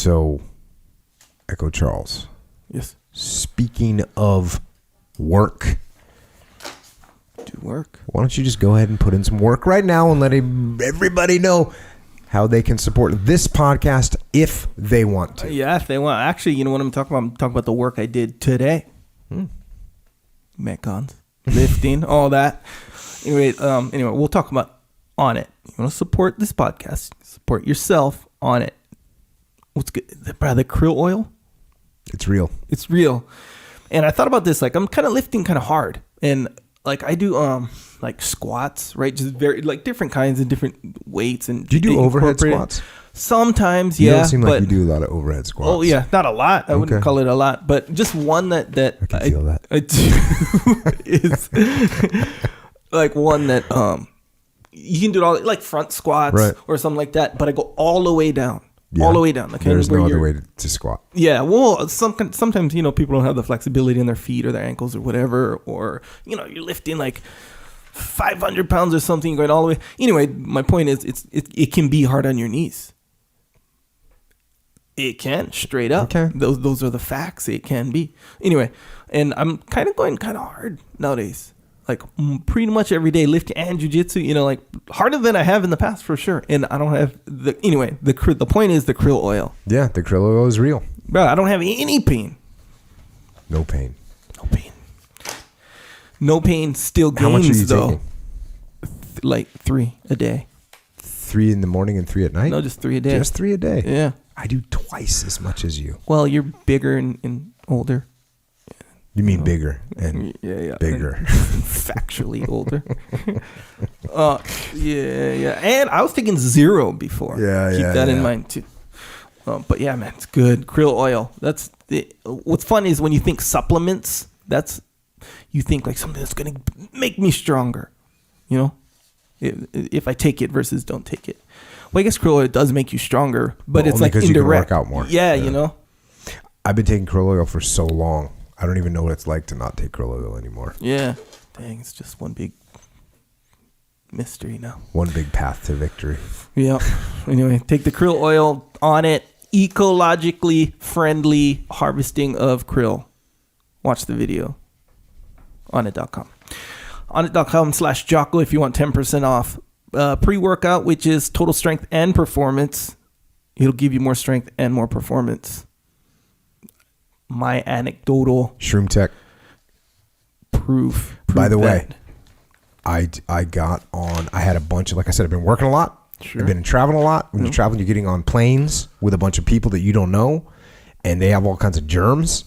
So, Echo Charles. Yes. Speaking of work. Do work. Why don't you just go ahead and put in some work right now and let everybody know how they can support this podcast if they want to. Yeah, if they want. Actually, you know what I'm talking about? I'm talking about the work I did today. Metcons, lifting, all that. Anyway, we'll talk about on it. You want to support this podcast, support yourself on it. What's good? The krill oil? It's real. It's real. And I thought about this, like I'm kind of lifting kind of hard. And like I do like squats, right? Just very like different kinds of different weights. And do you do overhead squats? Sometimes, you yeah. don't seem like you do a lot of overhead squats. Oh yeah, not a lot. I wouldn't call it a lot, but just one that I can feel that. I do is like one that you can do it all like front squats or something like that. But I go all the way down. Yeah. All the way down. There's no other way to squat. Yeah. Well, sometimes, people don't have the flexibility in their feet or their ankles or whatever. Or, you're lifting like 500 pounds or something going all the way. Anyway, my point is it can be hard on your knees. It can, straight up. Okay. Those are the facts. It can be. Anyway, and I'm kind of going kind of hard nowadays. Like pretty much every day, lifting and jiu-jitsu, like harder than I have in the past for sure. And I don't have the point is the krill oil. Yeah, the krill oil is real. Bro, I don't have any pain. No pain. No pain, still gains. How much are you taking? Like 3 a day. 3 in the morning and 3 at night? No, just 3 a day. Just 3 a day? Yeah. I do twice as much as you. Well, you're bigger and older. You mean bigger and bigger. And factually older. Yeah. And I was taking 0 before. Keep that in mind too. But yeah, man, it's good. Krill oil. That's what's fun is when you think supplements, you think like something that's going to make me stronger. If I take it versus don't take it. Well, I guess krill oil does make you stronger, but it's like indirect. You can work out more. Yeah, I've been taking krill oil for so long. I don't even know what it's like to not take krill oil anymore. Yeah. Dang, it's just one big mystery now. One big path to victory. Yeah. Anyway, take the krill oil on it. Ecologically friendly harvesting of krill. Watch the video. Onnit.com. Onnit.com/Jocko if you want 10% off. Pre-workout, which is total strength and performance. It'll give you more strength and more performance. My anecdotal Shroom Tech proof. By the way, I got on. I had a bunch of, like I said, I've been working a lot. Sure. I've been traveling a lot. When you're traveling, you're getting on planes with a bunch of people that you don't know, and they have all kinds of germs,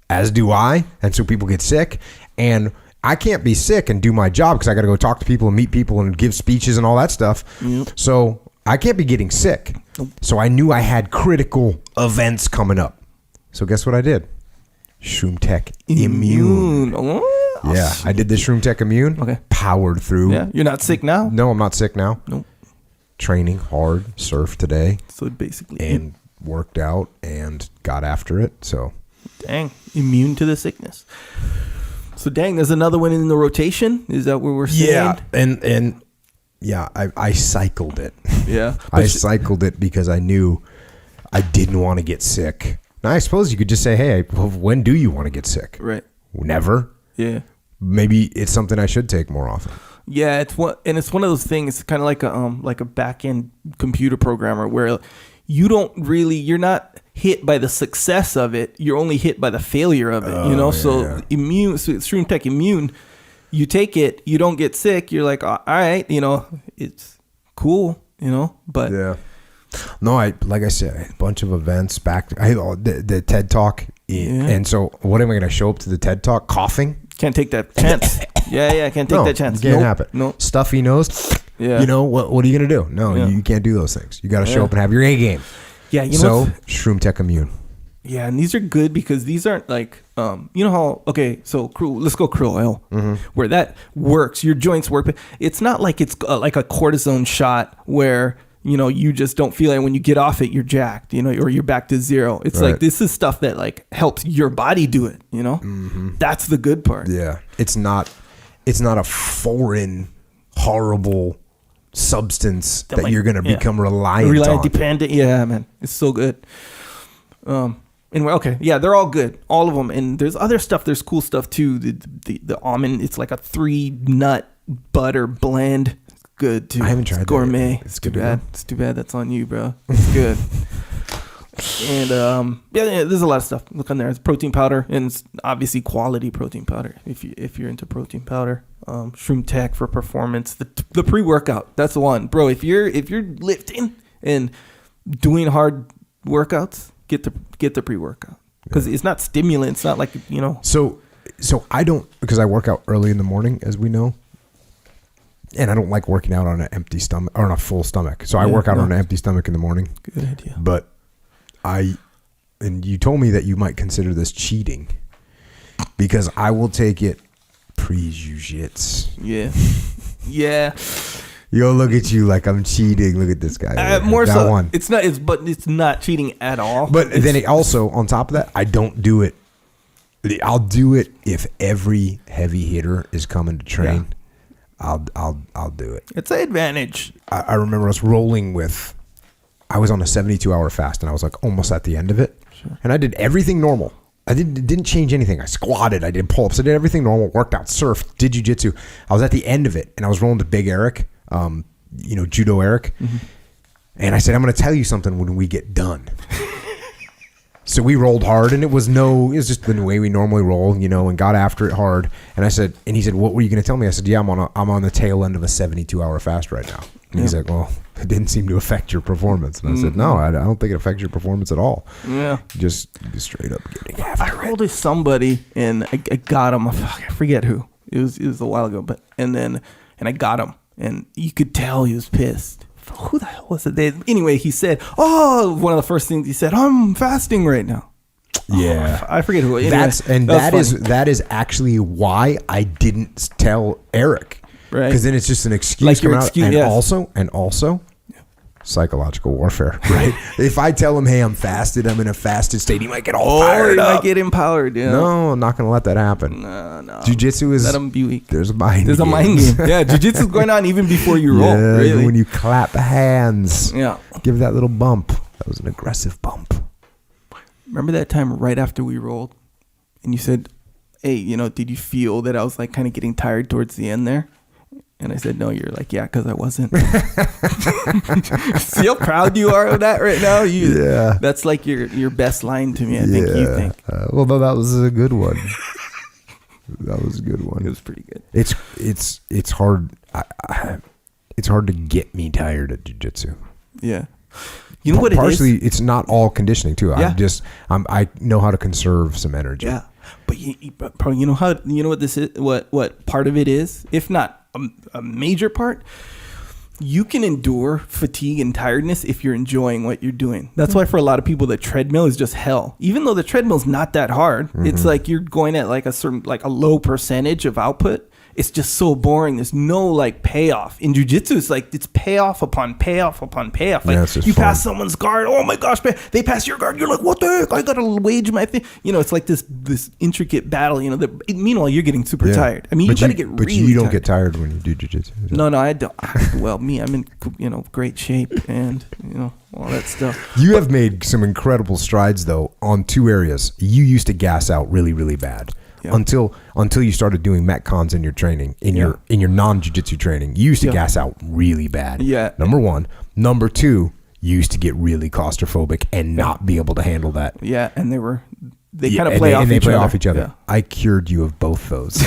as do I, and so people get sick. And I can't be sick and do my job because I got to go talk to people and meet people and give speeches and all that stuff. Yep. So I can't be getting sick. So I knew I had critical events coming up. So guess what I did? Shroom Tech Immune. Oh, yeah, I did the Shroom Tech Immune. Okay. Powered through. Yeah, you're not sick now? No, I'm not sick now. Nope. Training hard, surfed today. So basically. And worked out and got after it. So. Dang, immune to the sickness. So dang, there's another one in the rotation. Is that what we're saying? Yeah, and yeah, I cycled it. Yeah. I cycled it because I knew I didn't want to get sick. Now, I suppose you could just say, hey, when do you want to get sick? Right. Never. Yeah. Maybe it's something I should take more often. Yeah, it's one of those things. It's kind of like a back end computer programmer where you're not hit by the success of it. You're only hit by the failure of it. Immune, so Shroom Tech Immune, you take it, you don't get sick. You're like, all right, it's cool, but yeah. No, like I said, a bunch of events back. The TED Talk, and so what am I going to show up to the TED Talk coughing? Can't take that chance. Yeah, can't take that chance. Can't happen. No stuffy nose. Yeah. What are you going to do? No, you can't do those things. You got to show up and have your A game. Yeah, Shroom Tech Immune. Yeah, and these are good because these aren't like, so let's go krill oil, where that works. Your joints work, but it's not like it's like a cortisone shot where, you just don't feel it. When you get off it, you're jacked, or you're back to zero. It's like, this is stuff that like helps your body do it, That's the good part. Yeah. It's not a foreign, horrible substance that you're going to become reliant on. Dependent. Yeah, man. It's so good. Anyway, okay, yeah, they're all good, all of them. And there's other stuff. There's cool stuff too. The almond, it's like a 3-nut butter blend. It's good too. I haven't tried gourmet. It's too bad. It's too bad. That's on you, bro. It's good. And yeah, there's a lot of stuff. Look on there. It's protein powder, and it's obviously quality protein powder. If you're into protein powder, Shroom Tech for performance. The pre-workout, that's the one, bro. If you're lifting and doing hard workouts, get the pre-workout because it's not stimulant. It's not like So I don't, because I work out early in the morning, as we know. And I don't like working out on an empty stomach or on a full stomach. So I work out on an empty stomach in the morning. Good idea. But and you told me that you might consider this cheating because I will take it pre-jiu-jitsu. Yeah. Yo, look at you like I'm cheating. Look at this guy. More that so, one. it's not cheating at all. But then it also, on top of that, I don't do it. I'll do it if every heavy hitter is coming to train. Yeah. I'll do it. It's an advantage. I remember us rolling with. I was on a 72-hour fast, and I was like almost at the end of it. Sure. And I did everything normal. I didn't change anything. I squatted. I did pull-ups. I did everything normal. Worked out, surfed, did jiu-jitsu. I was at the end of it, and I was rolling to Big Eric, Judo Eric. Mm-hmm. And I said, I'm going to tell you something when we get done. So we rolled hard, and it was just the way we normally roll, and got after it hard. And he said, what were you going to tell me? I said, yeah, I'm on the tail end of a 72-hour fast right now. And he's like, well, it didn't seem to affect your performance. And I said, no, I don't think it affects your performance at all. Yeah. Just straight up getting after it. I rolled with somebody, and I got him. I forget who. It was a while ago, and I got him, and you could tell he was pissed. Who the hell was it? Anyway, he said, one of the first things he said, I'm fasting right now. Yeah. I forget who. Anyway, that is actually why I didn't tell Eric. Right. Because then it's just an excuse like coming out. Excuse, and yes. also psychological warfare, right? If I tell him, hey, I'm fasted, I'm in a fasted state, he might get all fired up. He might get empowered, yeah. No, I'm not going to let that happen. No. Jiu-jitsu is... Let him be weak. There's a mind game. Yeah, jiu-jitsu is going on even before you roll, really. Even when you clap hands. Yeah. Give that little bump. That was an aggressive bump. Remember that time right after we rolled? And you said, hey, did you feel that I was like kind of getting tired towards the end there? And I said, no. You're like, yeah, because I wasn't. See how proud you are of that right now? Yeah. That's like your best line to me, I think you think. Well, no, that was a good one. That was a good one. It was pretty good. It's hard. It's hard to get me tired at jiu-jitsu. Yeah. You know what it is? Partially, it's not all conditioning, too. Yeah. I know how to conserve some energy. Yeah. But you know what this is? What part of it is? If not a major part, you can endure fatigue and tiredness if you're enjoying what you're doing. That's why for a lot of people the treadmill is just hell. Even though the treadmill's not that hard, it's like you're going at like a low percentage of output. It's just so boring. There's no like payoff. In jiu-jitsu, it's like it's payoff upon payoff upon payoff. Like you pass someone's guard, oh my gosh, man, they pass your guard. You're like, what the heck? I gotta wage my thing. It's like this intricate battle. Meanwhile, you're getting super tired. I mean, you gotta get really. But you don't get tired when you do jiu-jitsu. No, I don't. Well, I'm in great shape and all that stuff. You have made some incredible strides though on two areas. You used to gas out really, really bad. Yeah. Until you started doing metcons in your training, in your non-jiu-jitsu training, you used to gas out really bad. Yeah. Number one. Number two, you used to get really claustrophobic and not be able to handle that. Yeah, and they kind of play off each other. Yeah. I cured you of both those.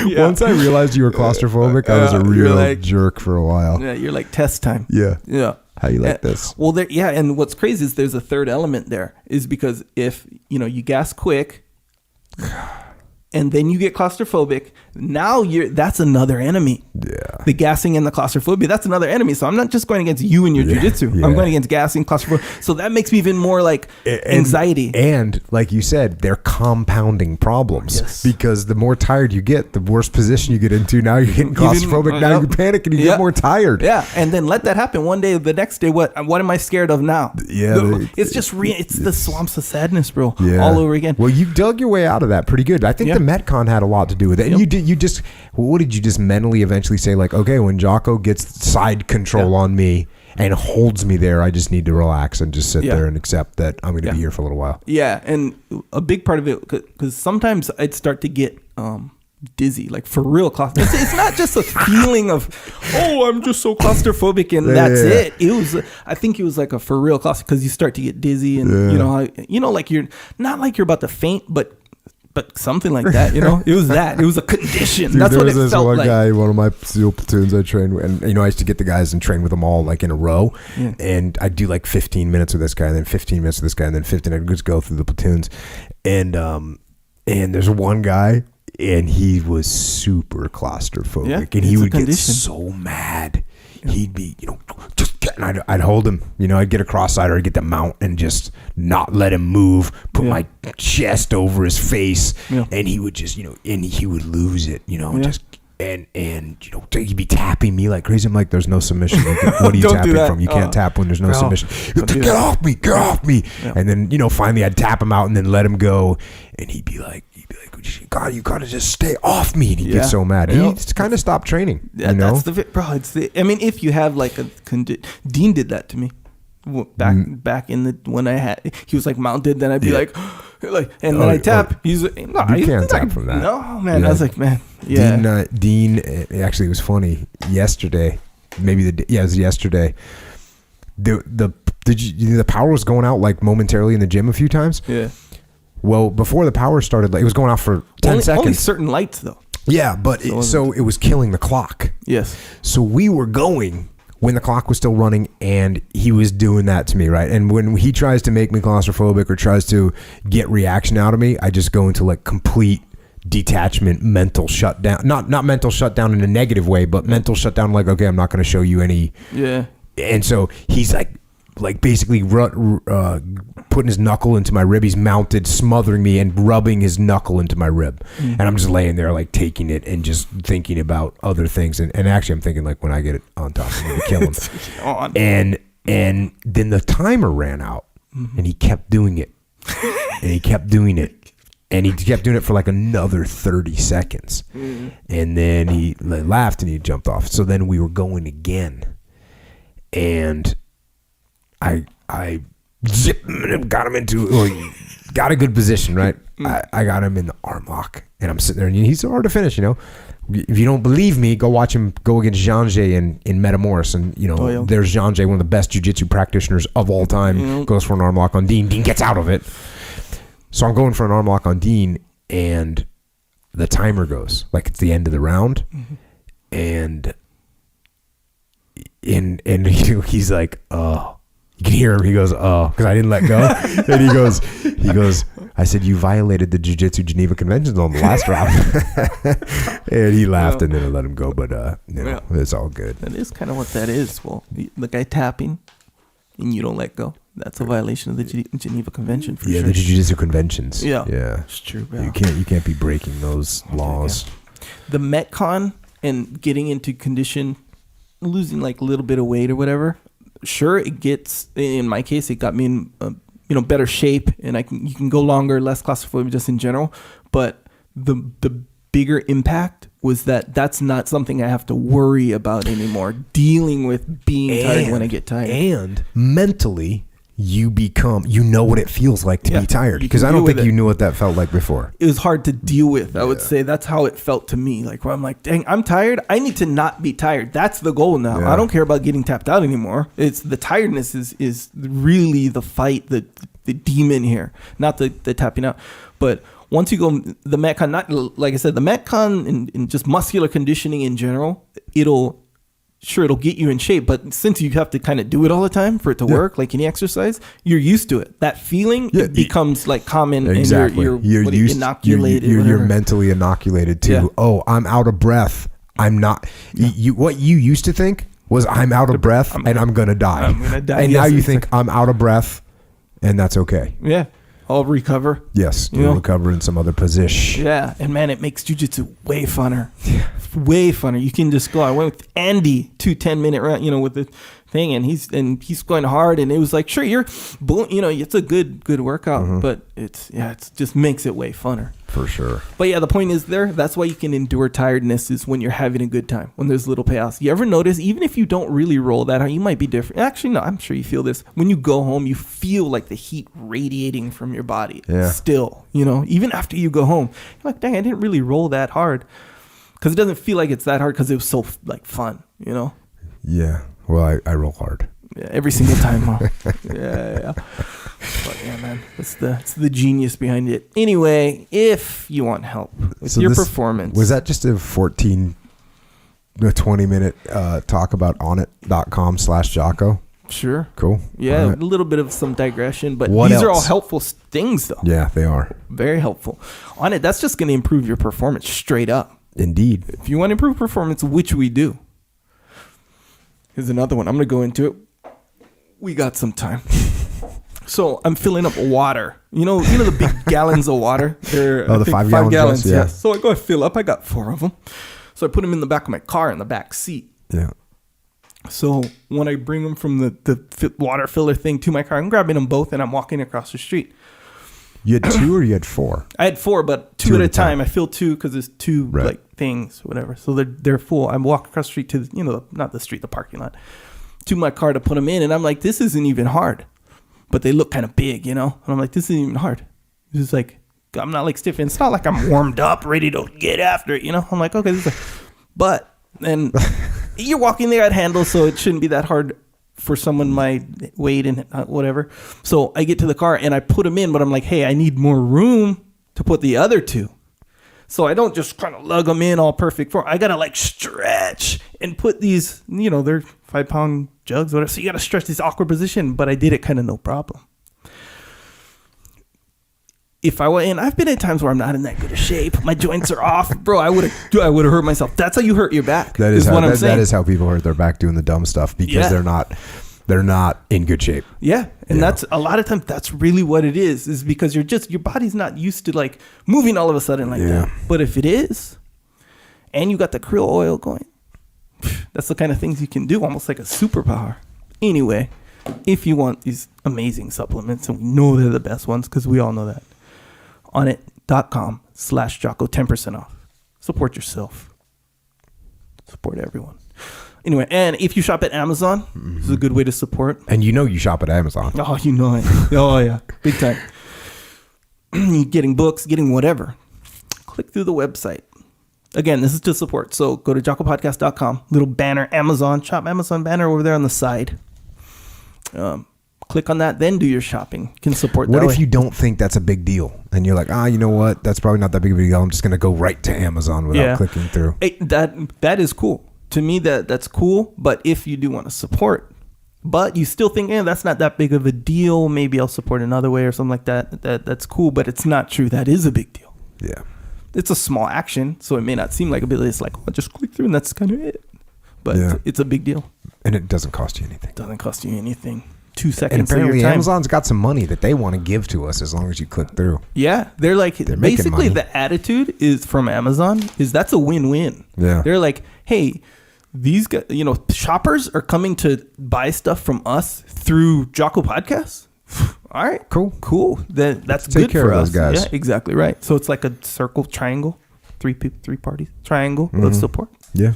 Once I realized you were claustrophobic, I was a real jerk for a while. Yeah, you're like test time. Yeah. Yeah. How you like this? Well, and what's crazy is there's a third element there, is because if you gas quick, and then you get claustrophobic, now that's another enemy. Yeah. The gassing and the claustrophobia, that's another enemy. So I'm not just going against you and your jiu-jitsu. I'm going against gassing, claustrophobia. So that makes me even more like anxiety. And like you said, they're compounding problems. Yes. Because the more tired you get, the worse position you get into. Now you're getting claustrophobic. Now you panic and you get more tired. Yeah. And then let that happen one day. The next day, what am I scared of now? Yeah. It's just it's the swamps of sadness, bro. Yeah. All over again. Well, you dug your way out of that pretty good. I think the Metcon had a lot to do with it. And what did you just mentally eventually say, like, okay, when Jocko gets side control on me and holds me there. I just need to relax and just sit there and accept that I'm going to be here for a little while. Yeah, and a big part of it, because sometimes I'd start to get dizzy, like for real claustrophobic. It's not just a feeling of, oh, I'm just so claustrophobic and that's it. It was, I think it was like a for real claustrophobic, because you start to get dizzy and you know, like you're not like you're about to faint, but something like that, you know. It was a condition. Dude, that's what it this felt one like. guy, one of my SEAL platoons I trained with, and you know, I used to get the guys and train with them all like in a row, and I'd do like 15 minutes with this guy, and then 15 minutes with this guy, and then 15. I'd just go through the platoons, and there's one guy, and he was super claustrophobic, and he would get so mad. He'd be, you know, just get, and I'd hold him, you know, I'd get a cross-side or I'd get the mount and just not let him move, put my chest over his face, and he would just, you know, and he would lose it, you know, just, and you know, he'd be tapping me like crazy. I'm like, there's no submission. What are you tapping from? You can't tap when there's no submission. Get off me. Yeah. And then, you know, finally I'd tap him out and then let him go, and he'd be like, God, you gotta just stay off me. And he'd get so mad. He kind of stopped training. Yeah, you know? I mean, if you have like Dean did that to me back in the when I had, he was like mounted, then I'd be like, and then I tap. He's like, no, you can't tap from that. No, man. I was like, man, Dean. Actually, it was funny. Yesterday, it was yesterday. The power was going out like momentarily in the gym a few times. Yeah. Well, before the power started, like, it was going off for 10 seconds. Only certain lights, though. Yeah, but so it was killing the clock. Yes. So we were going when the clock was still running, and he was doing that to me, right? And when he tries to make me claustrophobic or tries to get reaction out of me, I just go into like complete detachment, mental shutdown. Not mental shutdown in a negative way, but mental shutdown. Like, okay, I'm not going to show you any. Yeah. And so he's like basically putting his knuckle into my rib. He's mounted, smothering me and rubbing his knuckle into my rib. And I'm just laying there like taking it and just thinking about other things. And actually I'm thinking like when I get it on top, I'm going to kill him. And then the timer ran out and he kept doing it. And he kept doing it. And he kept doing it for like another 30 seconds. And then he laughed and he jumped off. So then we were going again. And I got him got a good position, right? I got him in the arm lock, and I'm sitting there, and he's hard to finish, you know. If you don't believe me, go watch him go against Jean-Jay in Metamoris, and you know there's Jean-Jay, one of the best jiu-jitsu practitioners of all time, goes for an arm lock on Dean. Dean gets out of it, so I'm going for an arm lock on Dean, and the timer goes like it's the end of the round, and he's like, oh. You can hear him. He goes, oh, because I didn't let go. And he goes, I said, you violated the Jiu-Jitsu Geneva Conventions on the last round. And he laughed and then I let him go. But, it's all good. That is kind of what that is. Well, the guy tapping and you don't let go. That's a violation of the Geneva Convention for sure. Yeah, the Jiu-Jitsu Conventions. Yeah. Yeah. It's true, bro. You can't be breaking those laws. Yeah. The Metcon and getting into condition, losing like a little bit of weight or whatever. Sure, it gets, in my case, it got me in better shape, and you can go longer, less claustrophobic just in general. But the bigger impact was that's not something I have to worry about anymore. Dealing with being tired when I get tired, and mentally, you know what it feels like to be tired, because I don't think you knew what that felt like before. It was hard to deal with. I would say that's how it felt to me. Like, where I'm like, dang, I'm tired. I need to not be tired. That's the goal now. I don't care about getting tapped out anymore. It's the tiredness is really the fight, the demon here, not the tapping out. But once you go the Metcon, not like I said, the Metcon and just muscular conditioning in general, it'll get you in shape, but since you have to kind of do it all the time for it to work, like any exercise, you're used to it. That feeling becomes like common, exactly. And you're inoculated. You're mentally inoculated to, oh, I'm out of breath. I'm not. What you used to think was I'm out of breath and I'm gonna die. And now you think I'm out of breath, and that's okay. Yeah. I'll recover. Yes, you'll recover in some other position. Yeah, and man, it makes jiu-jitsu way funner. way funner. You can just go. I went with Andy 10-minute round, with the thing, and he's going hard, and it was like, sure, it's a good workout, but it just makes it way funner. For sure. But yeah, the point is that's why you can endure tiredness is when you're having a good time, when there's little payoffs. You ever notice, even if you don't really roll that hard, you might be different. Actually, no, I'm sure you feel this. When you go home, you feel like the heat radiating from your body still, even after you go home. You're like, dang, I didn't really roll that hard. Because it doesn't feel like it's that hard because it was so fun, Yeah. Well, I roll hard. Yeah, every single time. Huh? yeah. But yeah, man, it's the genius behind it. Anyway, if you want help with your performance. Was that just a 20-minute talk about onit.com/Jocko? Sure. Cool. Yeah, right. A little bit of some digression, but what these else? Are all helpful things, though. Yeah, they are. Very helpful. On it, that's just going to improve your performance straight up. Indeed. If you want to improve performance, which we do. Here's another one. I'm going to go into it. We got some time. So I'm filling up water. The big gallons of water? They're, the 5 gallons? Yeah. So I go fill up. I got 4 of them. So I put them in the back of my car in the back seat. Yeah. So when I bring them from the water filler thing to my car, I'm grabbing them both and I'm walking across the street. You had 2 or you had 4? I had 4, but 2 at a time. I fill 2 because there's 2 things, whatever. So they're full. I walk across the street to not the street, the parking lot, to my car to put them in, and I'm like, this isn't even hard. But they look kind of big, And I'm like, this isn't even hard. It's just like I'm not like stiff. It's not like I'm warmed up, ready to get after it. I'm like, okay, this is but then you're walking there at handle, so it shouldn't be that hard for someone my weight and whatever. So I get to the car and I put them in, but I'm like, hey, I need more room to put the other 2. So I don't just kind of lug them in all perfect form. I got to stretch and put these, they're 5-pound jugs, whatever. So you got to stretch this awkward position, but I did it kind of no problem. If I went in, I've been at times where I'm not in that good of shape. My joints are off, bro. I would have hurt myself. That's how you hurt your back. That is what I'm saying. That is how people hurt their back doing the dumb stuff because they're not in good shape. Yeah, and that's a lot of times that's really what it is because your body's not used to moving all of a sudden that. But if it is, and you got the krill oil going, that's the kind of things you can do, almost like a superpower. Anyway, if you want these amazing supplements, and we know they're the best ones because we all know that. Onit.com/Jocko, 10% off. Support yourself. Support everyone. Anyway, and if you shop at Amazon, this is a good way to support. And you shop at Amazon. Oh, you know it. Oh, yeah. Big time. Getting books, getting whatever. Click through the website. Again, this is to support. So go to jockopodcast.com. Little banner, Amazon. Shop Amazon banner over there on the side. Click on that, then do your shopping. Can support that. What if you don't think that's a big deal? And you're like, you know what? That's probably not that big of a deal. I'm just going to go right to Amazon without clicking through. That is cool. To me, that's cool. But if you do want to support, but you still think, that's not that big of a deal. Maybe I'll support another way or something like that. That's cool, but it's not true. That is a big deal. Yeah. It's a small action, so it may not seem like a big deal. It's like, just click through and that's kind of it. But it's a big deal. And it doesn't cost you anything. It doesn't cost you anything. 2 seconds. And apparently Amazon's got some money that they want to give to us as long as you click through. Yeah. They're basically the attitude is from Amazon is that's a win-win. Yeah. They're like, hey, these guys, shoppers are coming to buy stuff from us through Jocko Podcast. All right. Cool. Then that's good for us. Those guys. Yeah, exactly right. So it's like a circle triangle, 3 parties triangle of support. Yeah.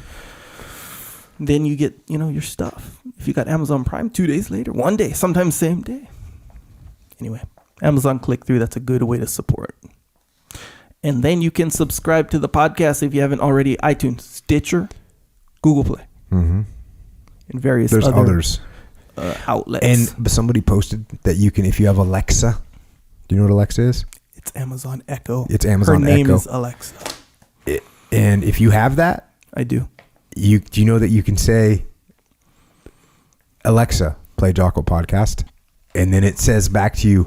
Then you get, your stuff. If you got Amazon Prime, 2 days later, 1 day, sometimes same day. Anyway, Amazon click through. That's a good way to support. And then you can subscribe to the podcast if you haven't already. iTunes, Stitcher, Google Play, and various others outlets. And somebody posted that you can, if you have Alexa. Do you know what Alexa is? It's Amazon Echo. It's Amazon Echo. Her name is Alexa. And if you have that, I do. Do you know that you can say, Alexa, play Jocko Podcast, and then it says back to you,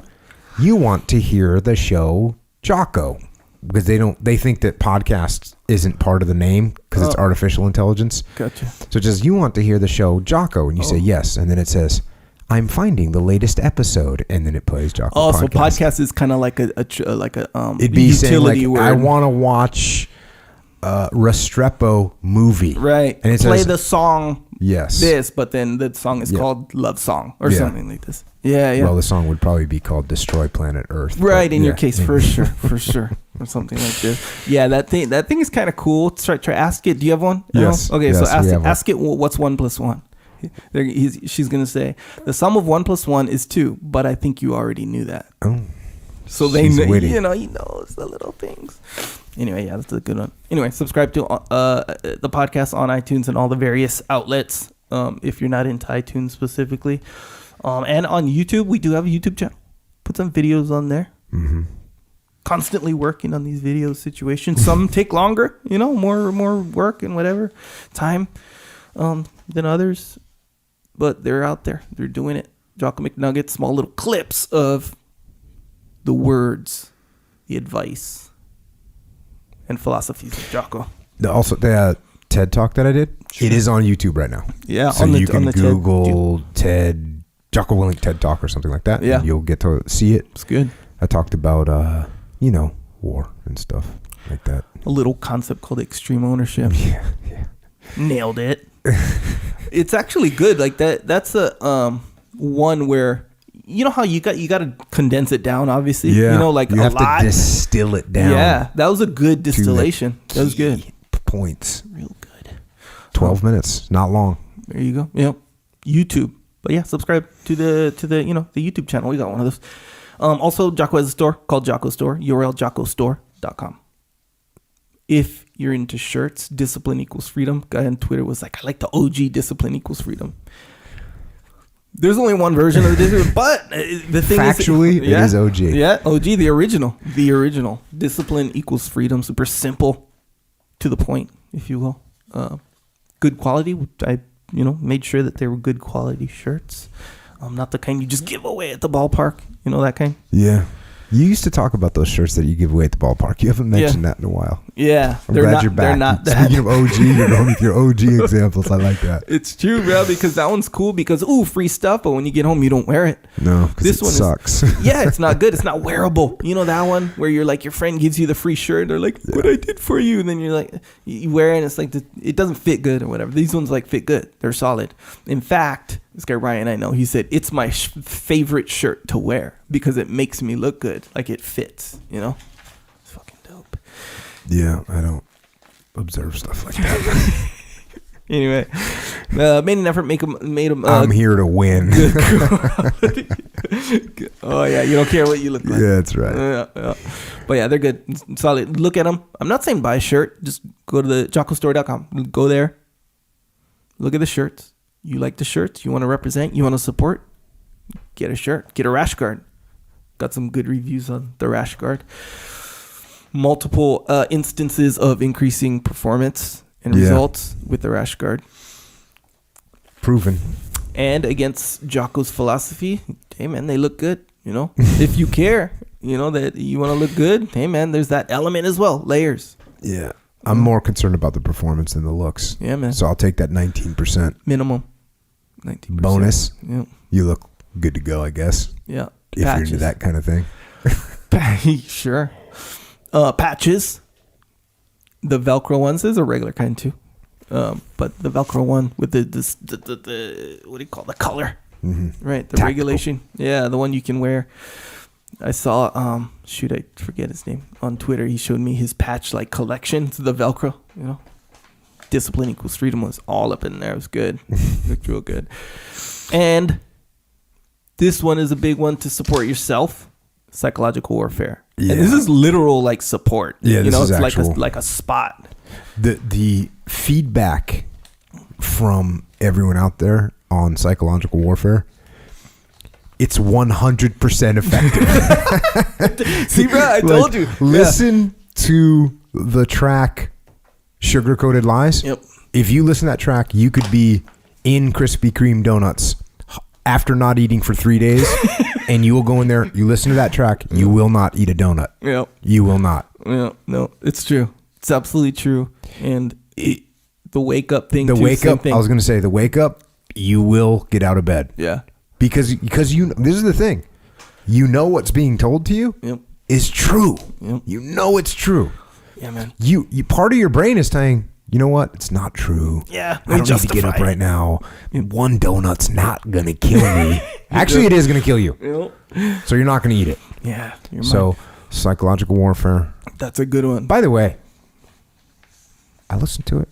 you want to hear the show Jocko, because they think that podcast isn't part of the name because it's artificial intelligence. Gotcha. So it says, you want to hear the show Jocko, and you say yes, and then it says, I'm finding the latest episode, and then it plays Jocko Podcast. So podcast is kind of like a it'd be utility saying word. I want to watch Restrepo movie. Right. And it play says, the song. Yes. This, but then the song is called Love Song or something like this. Yeah, yeah. Well, the song would probably be called Destroy Planet Earth. Right, in your case, for sure. Or something like this. Yeah, that thing is kind of cool. Try ask it. Do you have one? Yes. Okay, yes, so ask it what's 1 + 1. She's gonna say the sum of 1 + 1 is 2, but I think you already knew that. Oh. So they know, he knows the little things. Anyway, yeah, that's a good one. Anyway, subscribe to the podcast on iTunes and all the various outlets. If you're not into iTunes specifically, and on YouTube, we do have a YouTube channel. Put some videos on there. Mm-hmm. Constantly working on these video situations. Some take longer, more work and whatever time than others, but they're out there. They're doing it. Jocko McNuggets, small little clips of the words, the advice, and philosophies of Jocko. Also, the TED Talk that I did, it is on YouTube right now. Yeah, so you can Google TED, Jocko Willink TED Talk or something like that. Yeah. And you'll get to see it. It's good. I talked about, war and stuff like that. A little concept called extreme ownership. Yeah. Nailed it. It's actually good. Like that's a one where how you got to condense it down, obviously. Yeah. Like you a have lot. to distill it down. Yeah, that was a good distillation. That was good. Points. Real good. 12 minutes, not long. There you go. Yep. YouTube. But yeah, subscribe to the the YouTube channel. We got one of those. Also, Jocko has a store called Jocko Store. URL jockostore.com. If you're into shirts, discipline equals freedom. Guy on Twitter was like, I like the OG discipline equals freedom. There's only one version of the but the thing factually, is, it is OG. Yeah, OG, the original. The original. Discipline equals freedom. Super simple, to the point, if you will. Good quality. I made sure that they were good quality shirts. Not the kind you just give away at the ballpark. That kind. Yeah. You used to talk about those shirts that you give away at the ballpark. You haven't mentioned that in a while. Yeah. I'm glad you're back. They're not that. Speaking of OG, you're going with your OG examples. I like that. It's true, bro, because that one's cool because, free stuff, but when you get home, you don't wear it. No, because this one sucks. It's not good. It's not wearable. That one where you're like, your friend gives you the free shirt. They're like, what I did for you. And then you're like, you wear it and it's like, it doesn't fit good or whatever. These ones fit good. They're solid. In fact, this guy Ryan, I know, he said, it's my favorite shirt to wear because it makes me look good. Like it fits, It's fucking dope. Yeah, I don't observe stuff like that. Anyway, made an effort, made them. I'm here to win. Oh yeah, you don't care what you look like. Yeah, that's right. Yeah. But yeah, they're good, solid. Look at them. I'm not saying buy a shirt. Just go to the jockostore.com. Go there. Look at the shirts. You like the shirts? You want to represent? You want to support? Get a shirt. Get a rash guard. Got some good reviews on the rash guard. Multiple instances of increasing performance and results with the rash guard. Proven. And against Jocko's philosophy, hey man, they look good. If you care, that you want to look good. Hey man, there's that element as well. Layers. Yeah. I'm more concerned about the performance than the looks. Yeah, man. So I'll take that 19%. Minimum. 19%. Bonus. Yeah. You look good to go, I guess. Yeah. If you're into that kind of thing. Sure. Patches. The Velcro ones is a regular kind too. But the Velcro one with the what do you call it? The color. Mm-hmm. Right. The Tactical. regulation. Yeah, the one you can wear. I saw I forget his name on Twitter. He showed me his patch collection to the Velcro, Discipline equals freedom was all up in there. It was good. Looked real good. And this one is a big one to support yourself. Psychological warfare. Yeah. And this is literal support. Yeah, this is it's actual. like a spot. The feedback from everyone out there on psychological warfare, it's 100% effective. See, bro, I told you. Listen to the track Sugar Coated Lies. Yep. If you listen to that track, you could be in Krispy Kreme donuts after not eating for 3 days, and you will go in there, you listen to that track, you will not eat a donut. Yep. You will not. Yeah, no, it's true. It's absolutely true. And the wake up thing, I was going to say, the wake up, you will get out of bed. Yeah. Because this is the thing. What's being told to you Yep. is true. Yep. You know it's true. Yeah, man. You part of your brain is saying, you know what? It's not true. Yeah, I don't need to get up right now. One donut's not going to kill me. Actually, it is going to kill you. Yep. So you're not going to eat it. Yeah. So psychological warfare. That's a good one. By the way, I listened to it.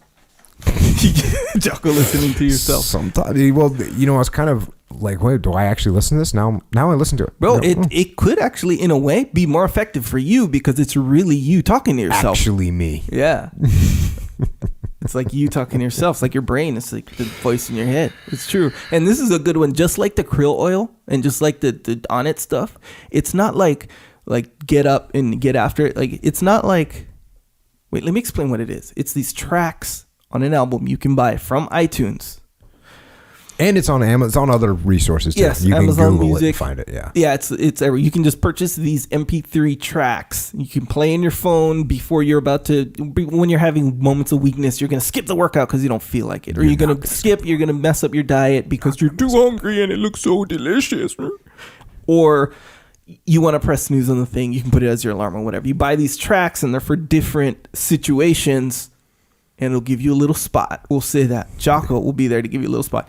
Jocko listening to yourself. Sometimes, well, I was kind of like, wait, do I actually listen to this? Now I listen to it. Bro, it could actually, in a way, be more effective for you because it's really you talking to yourself. Actually me. Yeah. It's like you talking to yourself. It's like your brain. It's like the voice in your head. It's true. And this is a good one. Just like the krill oil and just like the on it stuff, it's not like get up and get after it. Like, it's not like, wait, let me explain what it is. It's these tracks on an album you can buy from iTunes. And it's on Amazon. It's on other resources too. Yes, you Amazon can Google Music. it and find it. Yeah. Yeah, it's everywhere. You can just purchase these MP3 tracks. You can play in your phone before you're about to, when you're having moments of weakness, you're going to skip the workout because you don't feel like it. Or you're going to skip, you're going to mess up your diet because you're too hungry and it looks so delicious. Or you want to press snooze on the thing, you can put it as your alarm or whatever. You buy these tracks and they're for different situations. And it'll give you a little spot. We'll say that. Jocko will be there to give you a little spot.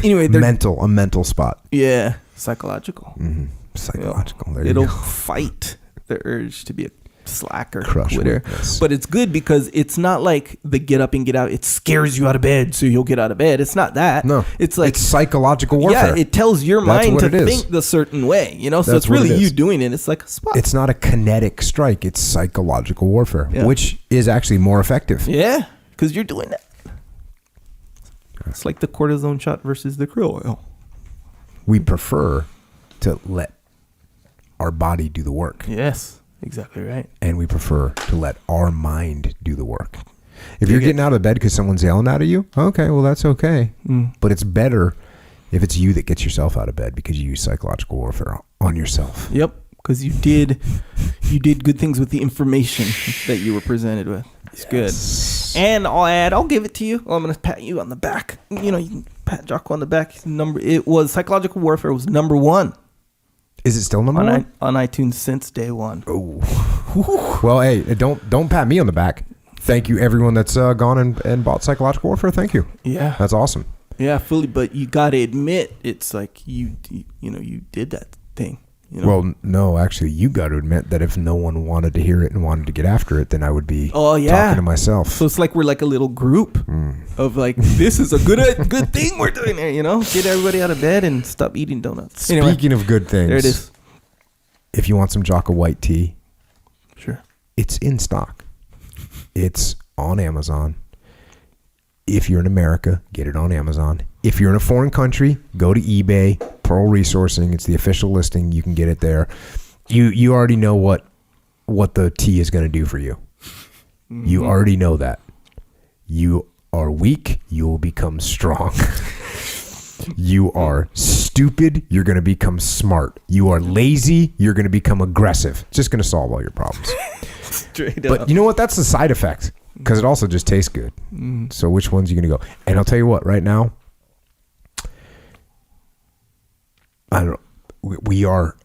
Anyway, a mental spot. Yeah, psychological. Mm-hmm. Psychological. It'll fight the urge to be a slacker, Crush quitter. weakness. But it's good because it's not like the get up and get out. It scares you out of bed, so you'll get out of bed. It's not that. No, it's like it's psychological warfare. Yeah, it tells your mind to think the certain way. So That's it's really it you doing it. It's like a spot. It's not a kinetic strike. It's psychological warfare, which is actually more effective. Yeah. Because you're doing that. It's like the cortisone shot versus the krill oil. We prefer to let our body do the work. Yes, exactly right. And we prefer to let our mind do the work. If you're getting out of bed because someone's yelling at you, okay, well, that's okay. But it's better if it's you that gets yourself out of bed because you use psychological warfare on yourself. Yep, because you did good things with the information that you were presented with. It's good. And I'll give it to you. Well, I'm going to pat you on the back. You can pat Jocko on the back. It was psychological warfare was number 1. Is it still number 1? On iTunes since day 1. Oh. Well, hey, don't pat me on the back. Thank you, everyone that's gone and bought psychological warfare. Thank you. Yeah. That's awesome. Yeah, fully. But you got to admit, it's like you did that thing. Well, no, actually, you got to admit that if no one wanted to hear it and wanted to get after it, then I would be talking to myself. So it's like we're like a little group of like, this is a good thing we're doing there, Get everybody out of bed and stop eating donuts. Speaking of good things. There it is. If you want some Jocko white tea. Sure. It's in stock. It's on Amazon. If you're in America, get it on Amazon. If you're in a foreign country, go to eBay, Pearl Resourcing. It's the official listing. You can get it there. You already know what the tea is going to do for you. Mm-hmm. You already know that. You are weak, you will become strong. You are stupid, you're going to become smart. You are lazy, you're going to become aggressive. It's just going to solve all your problems. Straight up. But you know what? That's the side effect. Because it also just tastes good. So which one's you going to go? And I'll tell you what, right now, we are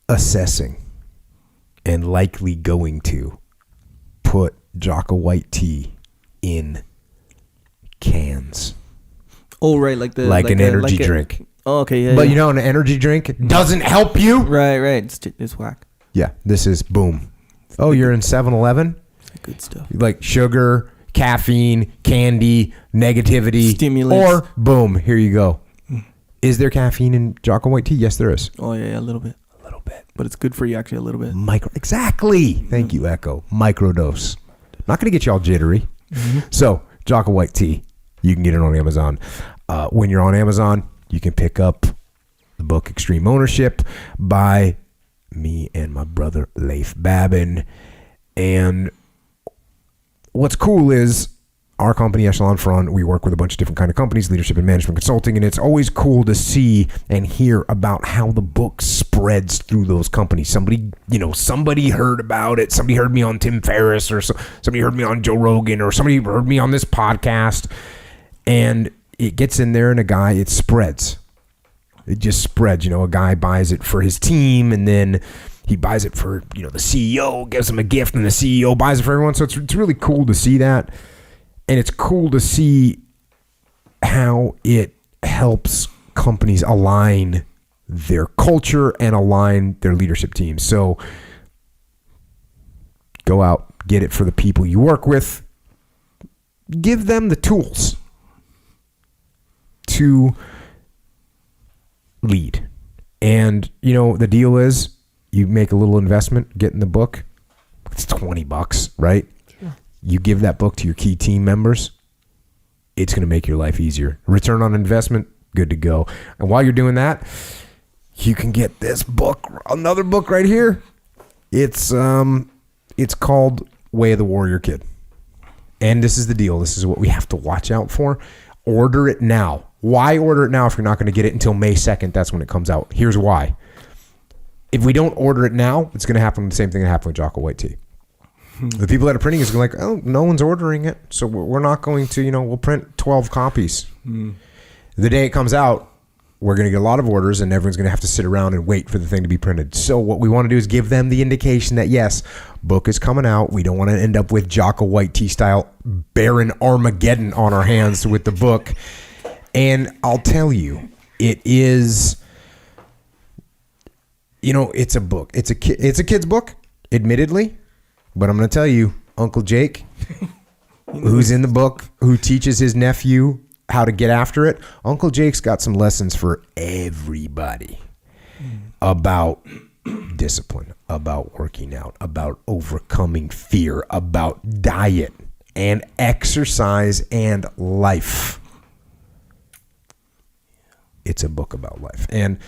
assessing and likely going to put Jocko white tea in cans. Oh, right. Like an energy drink. Oh, okay. Yeah. But an energy drink doesn't help you. Right. It's whack. Yeah. This is boom. Oh, you're in 7-Eleven? Good stuff. Like sugar, caffeine, candy, negativity, stimulants, or boom, here you go. Is there caffeine in Jocko white tea? Yes, there is. Oh yeah, a little bit. But it's good for you actually a little bit. Exactly. Thank you, Echo. Microdose. Not gonna get you all jittery. So Jocko white tea, you can get it on Amazon. When you're on Amazon, you can pick up the book Extreme Ownership by me and my brother Leif Babin. And what's cool is our company, Echelon Front, we work with a bunch of different kind of companies, leadership and management consulting, and it's always cool to see and hear about how the book spreads through those companies. Somebody heard about it. Somebody heard me on Tim Ferriss, or somebody heard me on Joe Rogan, or somebody heard me on this podcast, and it gets in there and it spreads. It just spreads. A guy buys it for his team, and then He buys it for, the CEO, gives him a gift, and the CEO buys it for everyone. So it's really cool to see that. And it's cool to see how it helps companies align their culture and align their leadership teams. So go out, get it for the people you work with. Give them the tools to lead. And, the deal is you make a little investment, get in the book. It's $20, right? Sure. You give that book to your key team members. It's going to make your life easier. Return on investment, good to go. And while you're doing that, you can get this book, another book right here. It's called Way of the Warrior Kid. And this is the deal. This is what we have to watch out for. Order it now. Why order it now if you're not going to get it until May 2nd? That's when it comes out. Here's why. If we don't order it now, it's going to happen the same thing that happened with Jocko White Tea. The people that are printing is like, oh, no one's ordering it, so we're not going to, we'll print 12 copies. The day it comes out, we're going to get a lot of orders, and everyone's going to have to sit around and wait for the thing to be printed. So what we want to do is give them the indication that, yes, book is coming out. We don't want to end up with Jocko White Tea style Baron Armageddon on our hands with the book. And I'll tell you, it is, it's a book. It's a kid's book, admittedly. But I'm going to tell you, Uncle Jake, who's in the book, who teaches his nephew how to get after it, Uncle Jake's got some lessons for everybody about discipline, about working out, about overcoming fear, about diet and exercise and life. It's a book about life. And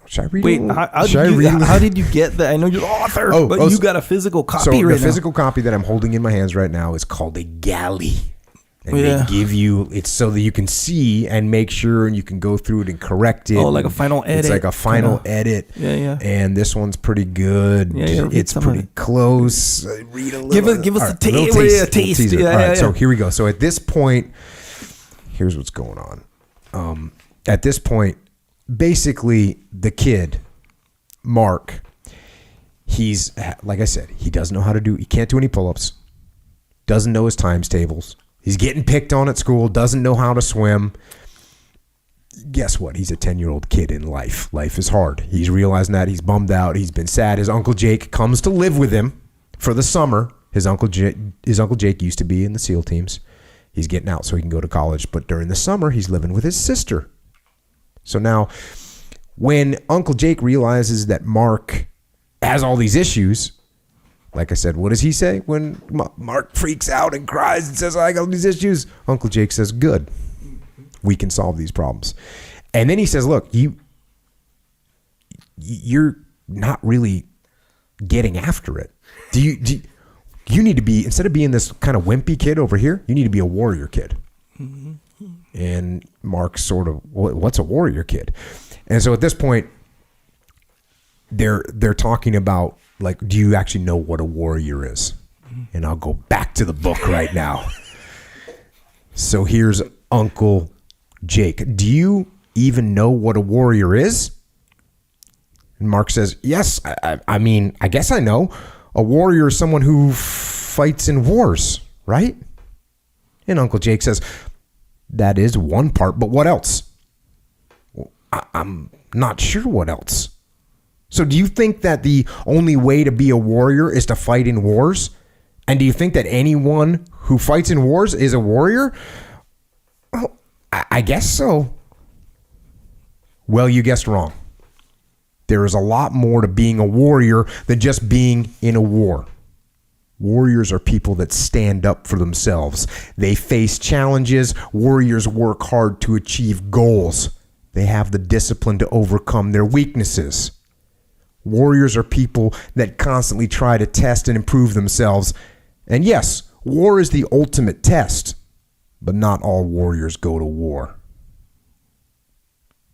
should I read Wait, how did you get that? I know you're the author, but you got a physical copy right now. So the physical copy that I'm holding in my hands right now is called a galley. And they give you, it's so that you can see and make sure, and you can go through it and correct it. Oh, like a final edit. It's like a final edit. Yeah. And this one's pretty good. Yeah, it's pretty close. Read a little. Give us a taste. All right, so here we go. So at this point, here's what's going on. At this point, basically, the kid, Mark, he's, like I said, he can't do any pull-ups, doesn't know his times tables. He's getting picked on at school, doesn't know how to swim. Guess what? He's a 10-year-old kid in life. Life is hard. He's realizing that. He's bummed out. He's been sad. His Uncle Jake comes to live with him for the summer. His Uncle Jake used to be in the SEAL teams. He's getting out so he can go to college. But during the summer, he's living with his sister. So now, when Uncle Jake realizes that Mark has all these issues, like I said, what does he say when Mark freaks out and cries and says, I got all these issues? Uncle Jake says, good. We can solve these problems. And then he says, look, you're not really getting after it. You need to be, instead of being this kind of wimpy kid over here, you need to be a warrior kid. And Mark's sort of, what's a warrior kid? And so at this point, they're talking about, like, do you actually know what a warrior is? And I'll go back to the book right now. So here's Uncle Jake. Do you even know what a warrior is? And Mark says, yes, I mean, I guess I know. A warrior is someone who fights in wars, right? And Uncle Jake says, that is one part, but what else? Well, I'm not sure what else. So do you think that the only way to be a warrior is to fight in wars? And do you think that anyone who fights in wars is a warrior? Well, I guess so. Well, you guessed wrong. There is a lot more to being a warrior than just being in a war. Warriors are people that stand up for themselves. They face challenges. Warriors work hard to achieve goals. They have the discipline to overcome their weaknesses. Warriors are people that constantly try to test and improve themselves. And yes, war is the ultimate test, but not all warriors go to war.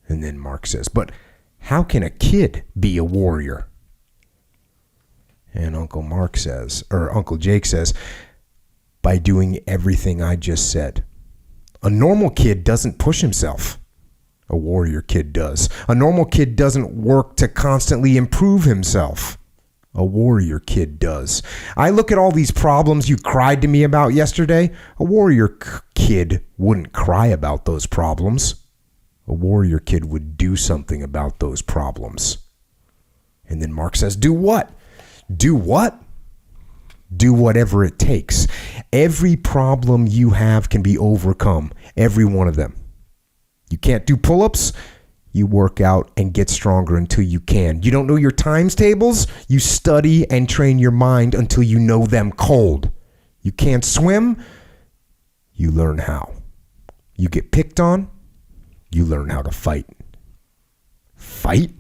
And then Mark says, but how can a kid be a warrior? And Uncle Jake says, by doing everything I just said. A normal kid doesn't push himself. A warrior kid does. A normal kid doesn't work to constantly improve himself. A warrior kid does. I look at all these problems you cried to me about yesterday. A warrior kid wouldn't cry about those problems. A warrior kid would do something about those problems. And then Mark says, do what? Do what? Do whatever it takes. Every problem you have can be overcome. Every one of them. You can't do pull-ups? You work out and get stronger until you can. You don't know your times tables? You study and train your mind until you know them cold. You can't swim? You learn how. You get picked on? You learn how to fight. Fight?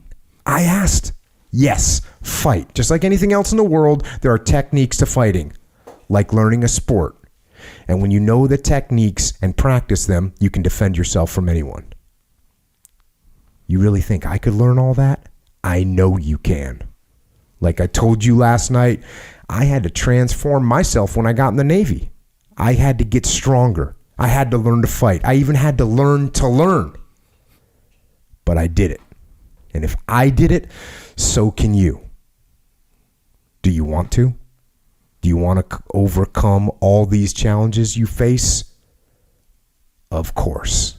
I asked. Yes, fight. Just like anything else in the world, there are techniques to fighting, like learning a sport. And when you know the techniques and practice them, you can defend yourself from anyone. You really think I could learn all that? I know you can. Like I told you last night, I had to transform myself when I got in the Navy. I had to get stronger. I had to learn to fight. I even had to learn to learn. But I did it. And if I did it, so can you. Do you want to? Do you want to overcome all these challenges you face? Of course.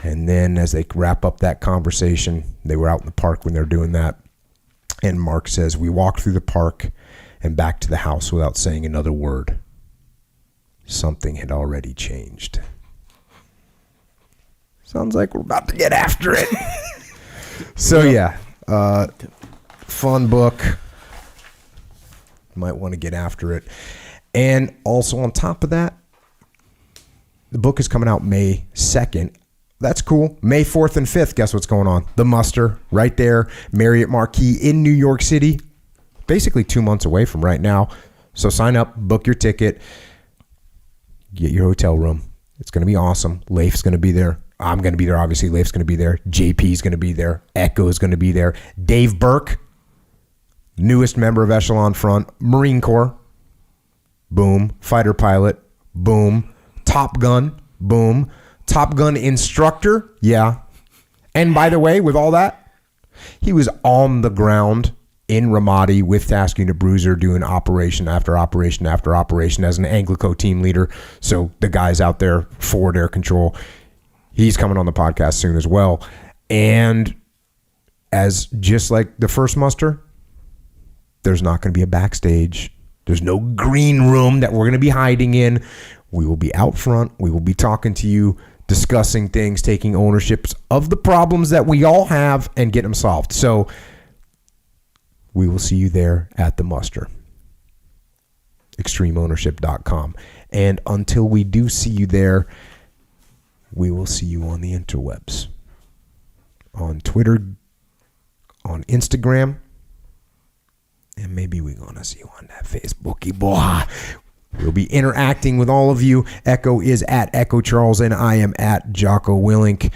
And then as they wrap up that conversation, they were out in the park when they're doing that. And Mark says, we walked through the park and back to the house without saying another word. Something had already changed. Sounds like we're about to get after it. So yeah, fun book. Might want to get after it. And also on top of that, the book is coming out May 2nd. That's cool. May 4th and 5th, guess what's going on? The Muster, right there. Marriott Marquis in New York City. Basically 2 months away from right now. So sign up, book your ticket, get your hotel room. It's going to be awesome. Leif's going to be there. I'm going to be there, obviously. Leif's going to be there. JP's going to be there. Echo's going to be there. Dave Burke, newest member of Echelon Front. Marine Corps. Boom. Fighter pilot. Boom. Top Gun. Boom. Top Gun instructor. Yeah. And by the way, with all that, he was on the ground in Ramadi with Task Unit Bruiser doing operation after operation after operation as an Anglico team leader. So the guys out there, forward air control, he's coming on the podcast soon as well. And as just like the first muster, there's not going to be a backstage. There's no green room that we're going to be hiding in. We will be out front. We will be talking to you, discussing things, taking ownership of the problems that we all have and get them solved. So we will see you there at the muster. ExtremeOwnership.com. And until we do see you there, we will see you on the interwebs. On Twitter, on Instagram, and maybe we're going to see you on that Facebooky boy. We'll be interacting with all of you. Echo is at Echo Charles, and I am at Jocko Willink.